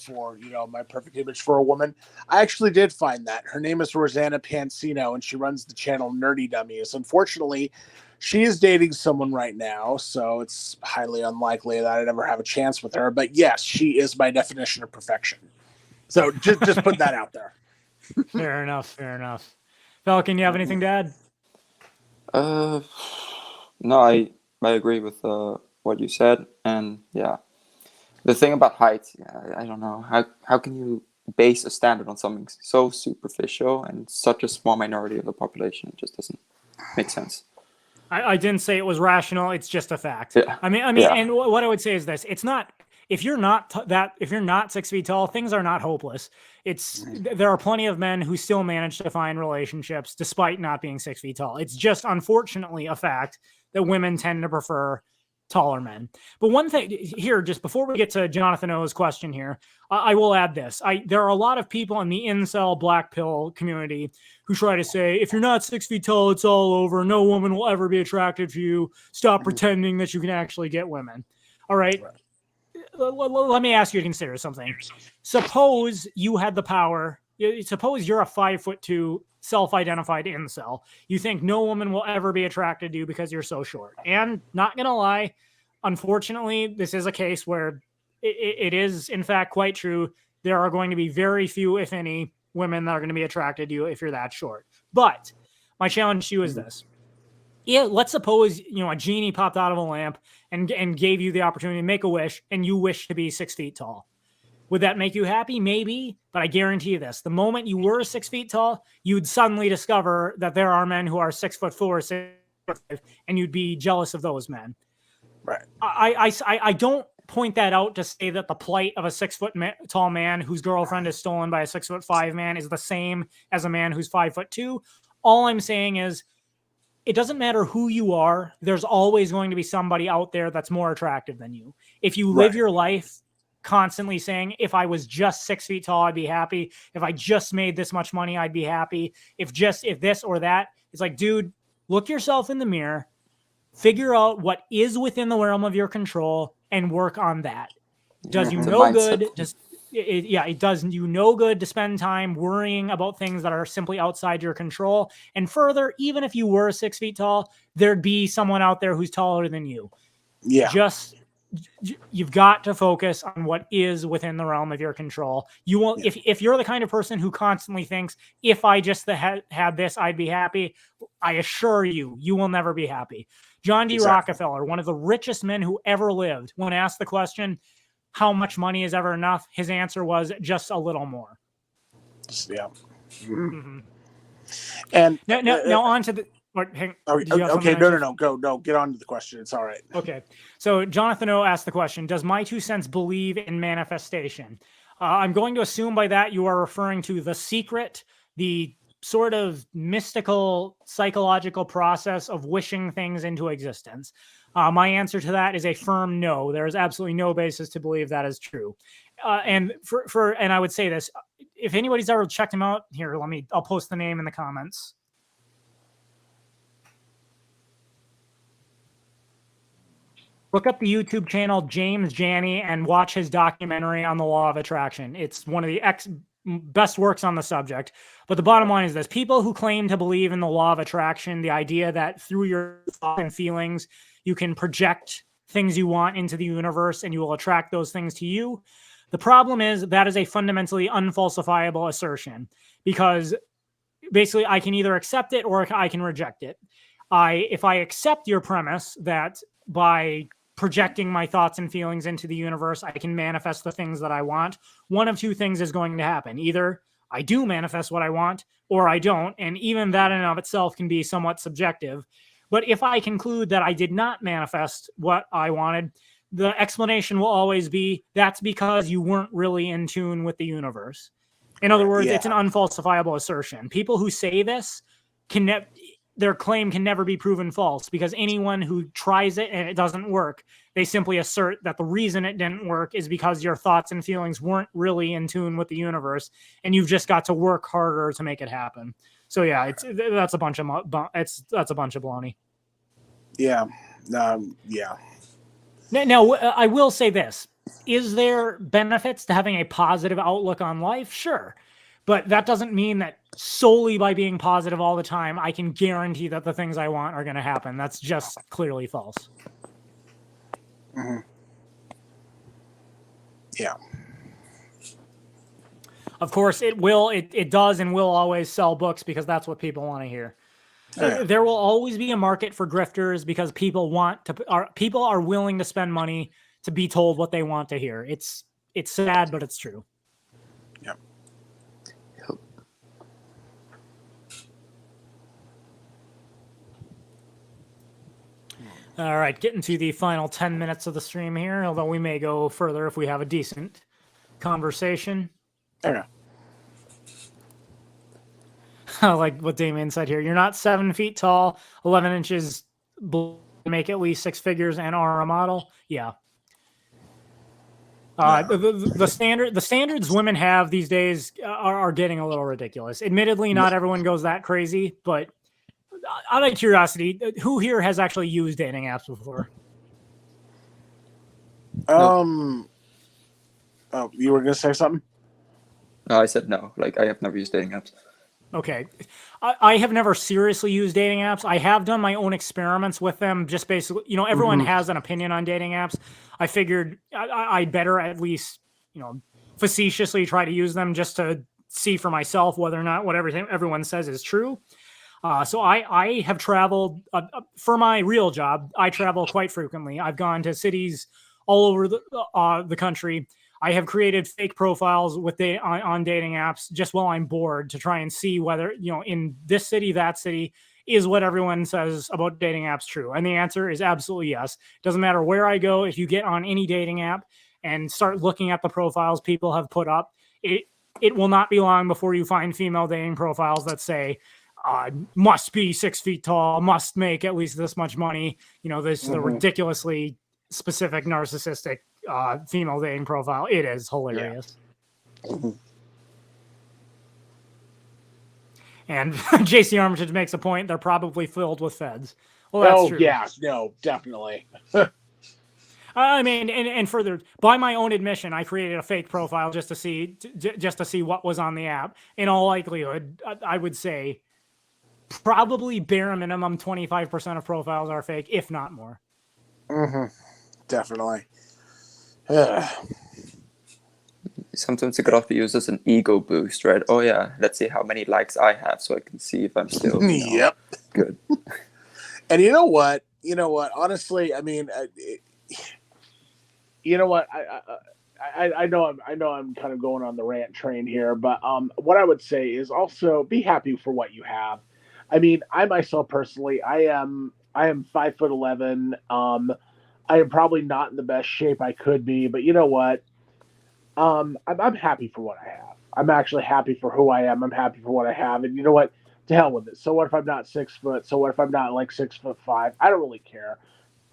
my perfect image for a woman, I actually did find that. Her name is Rosanna Pansino, and she runs the channel Nerdy Dummies. Unfortunately, she is dating someone right now, so it's highly unlikely that I'd ever have a chance with her. But yes, she is my definition of perfection. So just put that out there. Fair enough. Falcon, you have anything to add? No, I agree with what you said, and yeah, The thing about height, yeah, I don't know. How can you base a standard on something so superficial and such a small minority of the population? It just doesn't make sense. I didn't say it was rational. It's just a fact. Yeah. I mean, Yeah. and what I would say is this: it's not if you're not if you're not 6 feet tall, things are not hopeless. There are plenty of men who still manage to find relationships despite not being 6 feet tall. It's just unfortunately a fact that women tend to prefer taller men. But one thing here, just before we get to Jonathan O's question here, I will add this. There are a lot of people in the incel black pill community who try to say, if you're not 6 feet tall, it's all over. No woman will ever be attracted to you. Stop pretending that you can actually get women. All right. Let me ask you to consider something. Suppose you had the power. Suppose you're a 5'2" self-identified incel. You think no woman will ever be attracted to you because you're so short. And not gonna lie, unfortunately, this is a case where it is in fact quite true. There are going to be very few, if any, women that are going to be attracted to you if you're that short. But my challenge to you is this. Yeah, let's suppose a genie popped out of a lamp and gave you the opportunity to make a wish, and you wish to be 6 feet tall. Would that make you happy? Maybe, but I guarantee you this: the moment you were 6 feet tall, you'd suddenly discover that there are men who are 6'4", 6'5", and you'd be jealous of those men. Right. I don't point that out to say that the plight of a 6 foot tall man whose girlfriend is stolen by a 6'5" man is the same as a man who's 5'2". All I'm saying is, it doesn't matter who you are. There's always going to be somebody out there that's more attractive than you. If you live your life constantly saying, if I was just 6 feet tall, I'd be happy. If I just made this much money, I'd be happy. If this or that, it's like, dude, look yourself in the mirror, figure out what is within the realm of your control, and work on that. Does you no good? It does you no good to spend time worrying about things that are simply outside your control. And further, even if you were 6 feet tall, there'd be someone out there who's taller than you. Yeah. You've got to focus on what is within the realm of your control. You won't, if you're the kind of person who constantly thinks, if I just had this, I'd be happy. I assure you, you will never be happy. John D. Rockefeller, one of the richest men who ever lived, when asked the question, how much money is ever enough? His answer was just a little more. Yeah. Mm-hmm. And now on to the. Okay, no, go. Get on to the question. It's all right. Okay. So Jonathan O asked the question, does my 2 cents believe in manifestation? I'm going to assume by that you are referring to The Secret, the sort of mystical psychological process of wishing things into existence. My answer to that is a firm no. There is absolutely no basis to believe that is true. And I would say this, if anybody's ever checked him out here, I'll post the name in the comments. Look up the YouTube channel James Janney and watch his documentary on the law of attraction. It's one of the best works on the subject. But the bottom line is this: people who claim to believe in the law of attraction, the idea that through your thoughts and feelings, you can project things you want into the universe and you will attract those things to you. The problem is that is a fundamentally unfalsifiable assertion, because basically I can either accept it or I can reject it. If I accept your premise that by projecting my thoughts and feelings into the universe, I can manifest the things that I want, one of two things is going to happen. Either I do manifest what I want or I don't. And even that in and of itself can be somewhat subjective. But if I conclude that I did not manifest what I wanted, the explanation will always be that's because you weren't really in tune with the universe. In other words, it's an unfalsifiable assertion. People who say this their claim can never be proven false, because anyone who tries it and it doesn't work, they simply assert that the reason it didn't work is because your thoughts and feelings weren't really in tune with the universe, and you've just got to work harder to make it happen. So yeah, that's a bunch of baloney. Yeah. Yeah. Now, I will say this: is there benefits to having a positive outlook on life? Sure. But that doesn't mean that solely by being positive all the time, I can guarantee that the things I want are going to happen. That's just clearly false. Mm-hmm. Yeah. Of course, it does and will always sell books because that's what people want to hear. Yeah. There will always be a market for grifters because people are willing to spend money to be told what they want to hear. It's sad, but it's true. Yep. All right, getting to the final 10 minutes of the stream here, although we may go further if we have a decent conversation. Okay. Like what Damien said here, you're not 7 feet tall, 11 inches, make at least 6 figures, and are a model. Yeah. The standards women have these days are getting a little ridiculous. Admittedly, not everyone goes that crazy, but out of curiosity, who here has actually used dating apps before? Oh, you were gonna say something? No, I said no. Like, I have never used dating apps. Okay. I have never seriously used dating apps. I have done my own experiments with them. Just basically, everyone has an opinion on dating apps. I figured I'd better at least, facetiously try to use them just to see for myself whether or not what everyone says is true. So I have traveled for my real job. I travel quite frequently. I've gone to cities all over the country. I have created fake profiles on dating apps just while I'm bored to try and see whether, in this city, that city, is what everyone says about dating apps true? And the answer is absolutely yes. Doesn't matter where I go. If you get on any dating app and start looking at the profiles people have put up, it will not be long before you find female dating profiles that say, must be 6 feet tall, must make at least this much money. This is a ridiculously specific narcissistic female dating profile. It is hilarious. Yeah. And JC Armitage makes a point. They're probably filled with feds. Well, that's true. Yeah, no, definitely. I mean, and further, by my own admission, I created a fake profile just to see what was on the app. In all likelihood, I would say probably bare minimum 25% of profiles are fake, if not more. Definitely. Sometimes it could also be used as an ego boost, right? Oh yeah, let's see how many likes I have so I can see if I'm still Yep. good. And you know what? Honestly, I mean, you know what? I know I'm kind of going on the rant train here, but what I would say is also be happy for what you have. I mean, I myself personally, I am 5'11". I am probably not in the best shape I could be, but you know what? I'm happy for what I have. I'm actually happy for who I am. I'm happy for what I have, and you know what? To hell with it. So what if I'm not 6 foot? So what if I'm not like 6'5"? I don't really care.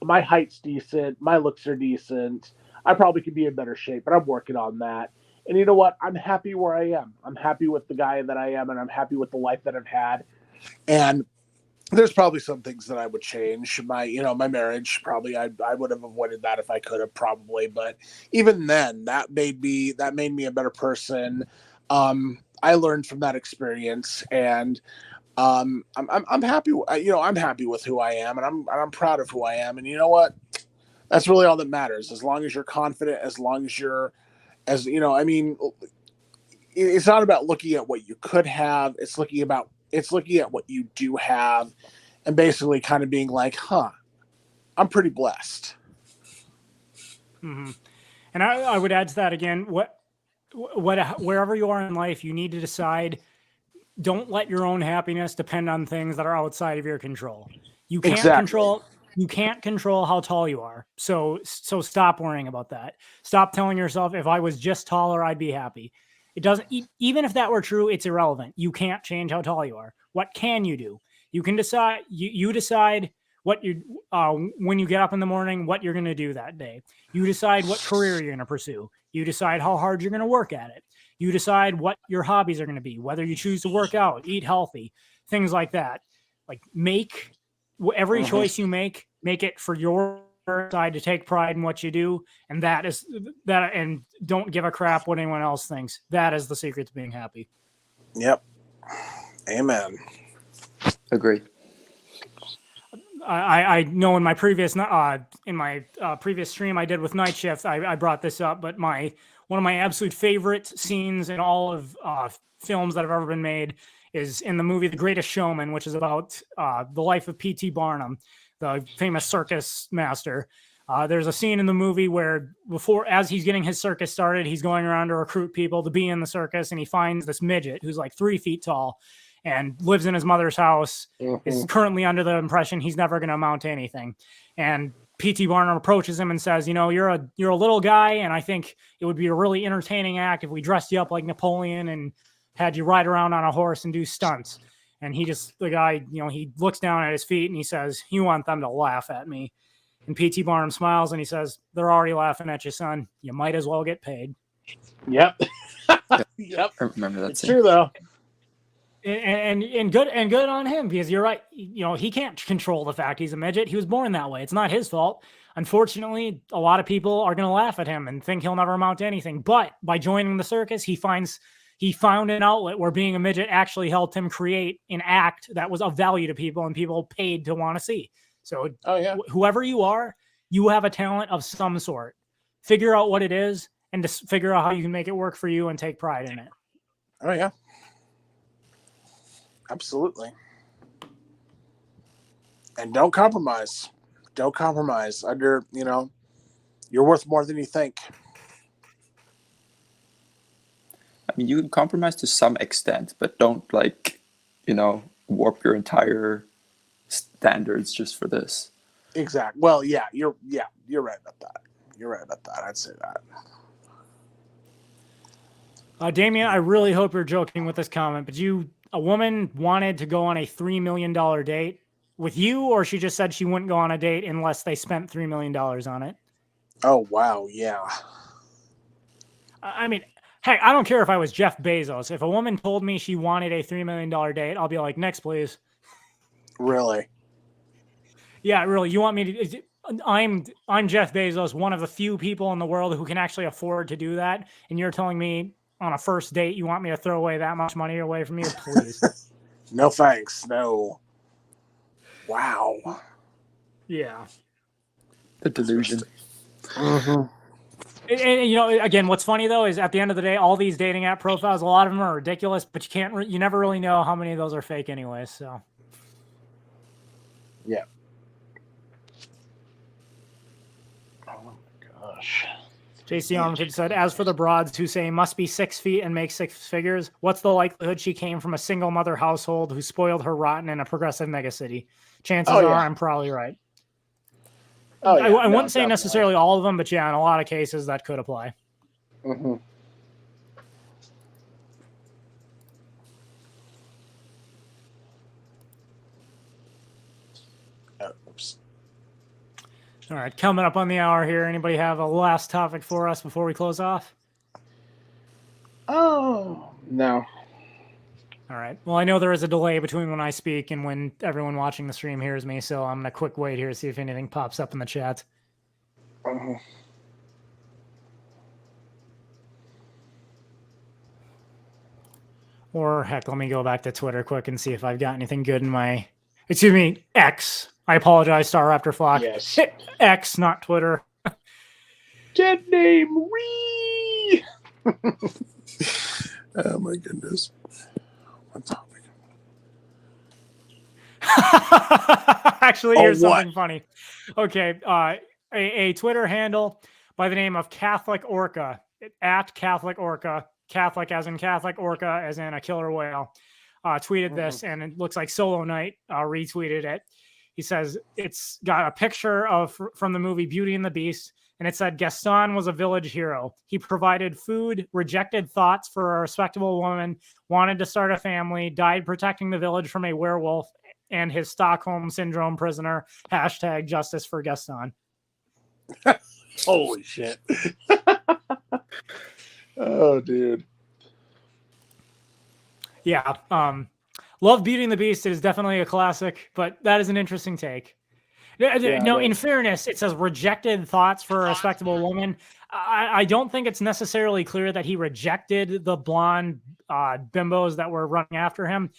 My height's decent. My looks are decent. I probably could be in better shape, but I'm working on that. And you know what? I'm happy where I am. I'm happy with the guy that I am, and I'm happy with the life that I've had. And there's probably some things that I would change. My marriage, probably I would have avoided that if I could have, probably. But even then, that made me a better person. I learned from that experience, and I'm happy. I'm happy with who I am, and I'm proud of who I am. And you know what? That's really all that matters. As long as you're confident, as long as I mean, it's not about looking at what you could have. It's looking at what you do have, and basically kind of being like, I'm pretty blessed. Mm-hmm. And I would add to that again, wherever you are in life, you need to decide, don't let your own happiness depend on things that are outside of your control. You can't control how tall you are. So stop worrying about that. Stop telling yourself, if I was just taller, I'd be happy. It doesn't, even if that were true, it's irrelevant. You can't change how tall you are. What can you do? You can decide, you decide what when you get up in the morning, what you're going to do that day. You decide what career you're going to pursue. You decide how hard you're going to work at it. You decide what your hobbies are going to be, whether you choose to work out, eat healthy, things like that. Like, make every choice you make it for your side, to take pride in what you do, and and don't give a crap what anyone else thinks. That is the secret to being happy. Yep. Amen. Agree. I know in my previous stream I did with Night Shift, I brought this up, but one of my absolute favorite scenes in all of films that have ever been made is in the movie The Greatest Showman, which is about the life of P.T. Barnum, the famous circus master. There's a scene in the movie where as he's getting his circus started, he's going around to recruit people to be in the circus, and he finds this midget who's like 3 feet tall and lives in his mother's house, is currently under the impression he's never going to amount to anything. And P.T. Barnum approaches him and says, you're a little guy, and I think it would be a really entertaining act if we dressed you up like Napoleon and had you ride around on a horse and do stunts. And the guy, he looks down at his feet and he says, you want them to laugh at me. And P.T. Barnum smiles and he says, they're already laughing at you, son. You might as well get paid. Yep. Yep. I remember that It's scene. true, though. And good on him, because you're right. He can't control the fact he's a midget. He was born that way. It's not his fault. Unfortunately, a lot of people are going to laugh at him and think he'll never amount to anything. But by joining the circus, he found an outlet where being a midget actually helped him create an act that was of value to people and people paid to want to see. So whoever you are, you have a talent of some sort. Figure out what it is and just figure out how you can make it work for you and take pride in it. Oh, yeah. Absolutely. And don't compromise. Don't compromise. You're worth more than you think. I mean, you can compromise to some extent, but don't warp your entire standards just for this. Exactly. Well, you're right about that. You're right about that. I'd say that. Damien, I really hope you're joking with this comment, but a woman wanted to go on a $3 million date with you, or she just said she wouldn't go on a date unless they spent $3 million on it? Oh, wow. Yeah. I mean, heck, I don't care if I was Jeff Bezos. If a woman told me she wanted a $3 million date, I'll be like, next, please. Really? Yeah, really. You want me to? I'm Jeff Bezos, one of the few people in the world who can actually afford to do that, and you're telling me on a first date you want me to throw away that much money away from you? Please. No thanks. No. Wow. Yeah. The delusion. Mm-hmm. And again, what's funny though is at the end of the day, all these dating app profiles, a lot of them are ridiculous, but you never really know how many of those are fake anyway. So. Yeah. Oh my gosh. JC Armitage said, as for the broads who say must be 6 feet and make 6 figures, what's the likelihood she came from a single mother household who spoiled her rotten in a progressive megacity? Chances are I'm probably right. Oh, yeah. I wouldn't say necessarily all of them, but yeah, in a lot of cases that could apply. Mm-hmm. Oops. All right, coming up on the hour here. Anybody have a last topic for us before we close off? Oh, no. All right. Well, I know there is a delay between when I speak and when everyone watching the stream hears me, so I'm going to quick wait here to see if anything pops up in the chat. Uh-huh. Or heck, let me go back to Twitter quick and see if I've got anything good in my... Excuse me, X. I apologize, Star Raptor Flock. Yes. X, not Twitter. Dead name, wee! Oh my goodness. What's happening? Actually, here's something funny. Okay, a Twitter handle by the name of Catholic Orca, at Catholic Orca, Catholic as in Catholic, Orca as in a killer whale, tweeted this, and it looks like Solo Knight retweeted it. He says it's got a picture from the movie Beauty and the Beast, and it said Gaston was a village hero. He provided food, rejected thoughts for a respectable woman, wanted to start a family, died protecting the village from a werewolf and his Stockholm Syndrome prisoner. # justice for Gaston. Holy shit. Oh, dude. Yeah. Love Beauty and the Beast. It is definitely a classic, but that is an interesting take. No, in fairness, it says rejected thoughts for a respectable woman. I don't think it's necessarily clear that he rejected the blonde bimbos that were running after him.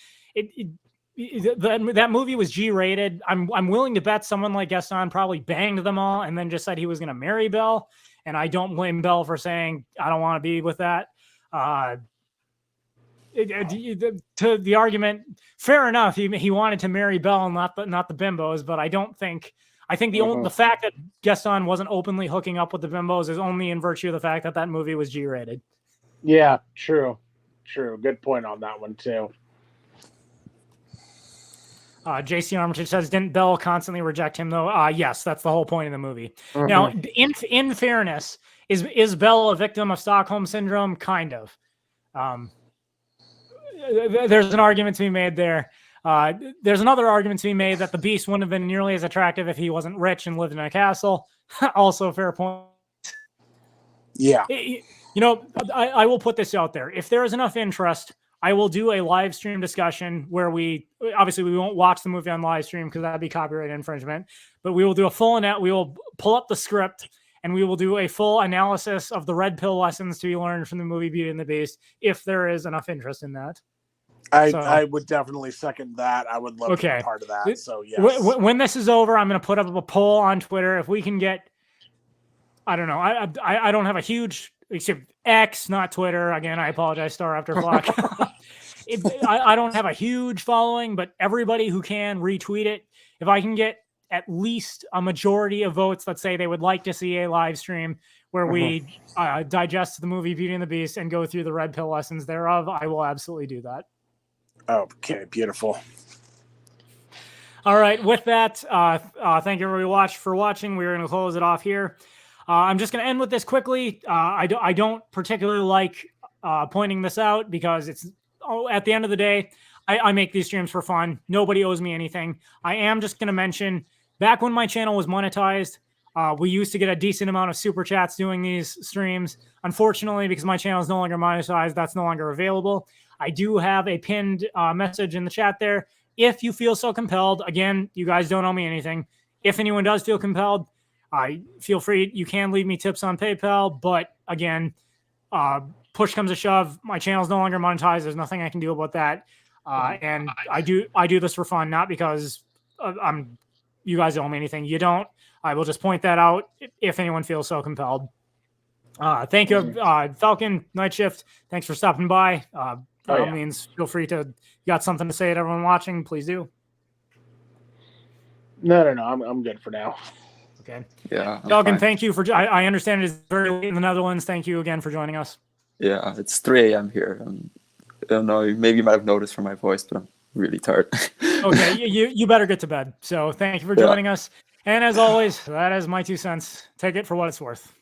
That movie was G-rated. I'm willing to bet someone like Gaston probably banged them all and then just said he was going to marry Belle. And I don't blame Belle for saying, I don't want to be with that. To the argument, fair enough. He wanted to marry Belle, not the bimbos, but I don't think I think the fact that Gaston wasn't openly hooking up with the bimbos is only in virtue of the fact that that movie was G-rated. Yeah, true. Good point on that one too. JC Armitage says, didn't Belle constantly reject him though? Yes, that's the whole point of the movie. Now, in fairness, is Belle a victim of Stockholm syndrome? Kind of. There's an argument to be made there. There's another argument to be made that the Beast wouldn't have been nearly as attractive if he wasn't rich and lived in a castle. Also a fair point. Yeah. I will put this out there. If there is enough interest, I will do a live stream discussion where we won't watch the movie on live stream because that'd be copyright infringement, but we will do a full we will pull up the script and we will do a full analysis of the red pill lessons to be learned from the movie Beauty and the Beast if there is enough interest in that. I would definitely second that. I would love to be part of that. So yes. When this is over, I'm going to put up a poll on Twitter. If we can get, I don't know. I don't have a huge, except X, not Twitter. Again, I apologize, Star After Flock. I don't have a huge following, but everybody who can retweet it. If I can get at least a majority of votes that say they would like to see a live stream where we digest the movie Beauty and the Beast and go through the red pill lessons thereof, I will absolutely do that. Okay, beautiful. All right, with that, thank you everybody for watching. We're going to close it off here. I'm just going to end with this quickly. I don't particularly like pointing this out because it's at the end of the day, I make these streams for fun. Nobody owes me anything. I am just going to mention, back when my channel was monetized, we used to get a decent amount of super chats doing these streams. Unfortunately, because my channel is no longer monetized, that's no longer available. I do have a pinned message in the chat there. If you feel so compelled, again, you guys don't owe me anything. If anyone does feel compelled, feel free. You can leave me tips on PayPal, but again, push comes to shove. My channel's no longer monetized. There's nothing I can do about that. And I do this for fun, not because you guys owe me anything. You don't. I will just point that out if anyone feels so compelled. Thank you, Falcon, Night Shift. Thanks for stopping by. By all means, feel free to. You got something to say to everyone watching? Please do. No. I'm good for now. Okay. Yeah. Falcon, thank you for. I understand it's very late in the Netherlands. Thank you again for joining us. Yeah, it's 3 a.m. here. I don't know. Maybe you might have noticed from my voice, but I'm really tired. Okay, you better get to bed. So thank you for joining us. And as always, that is my 2 cents. Take it for what it's worth.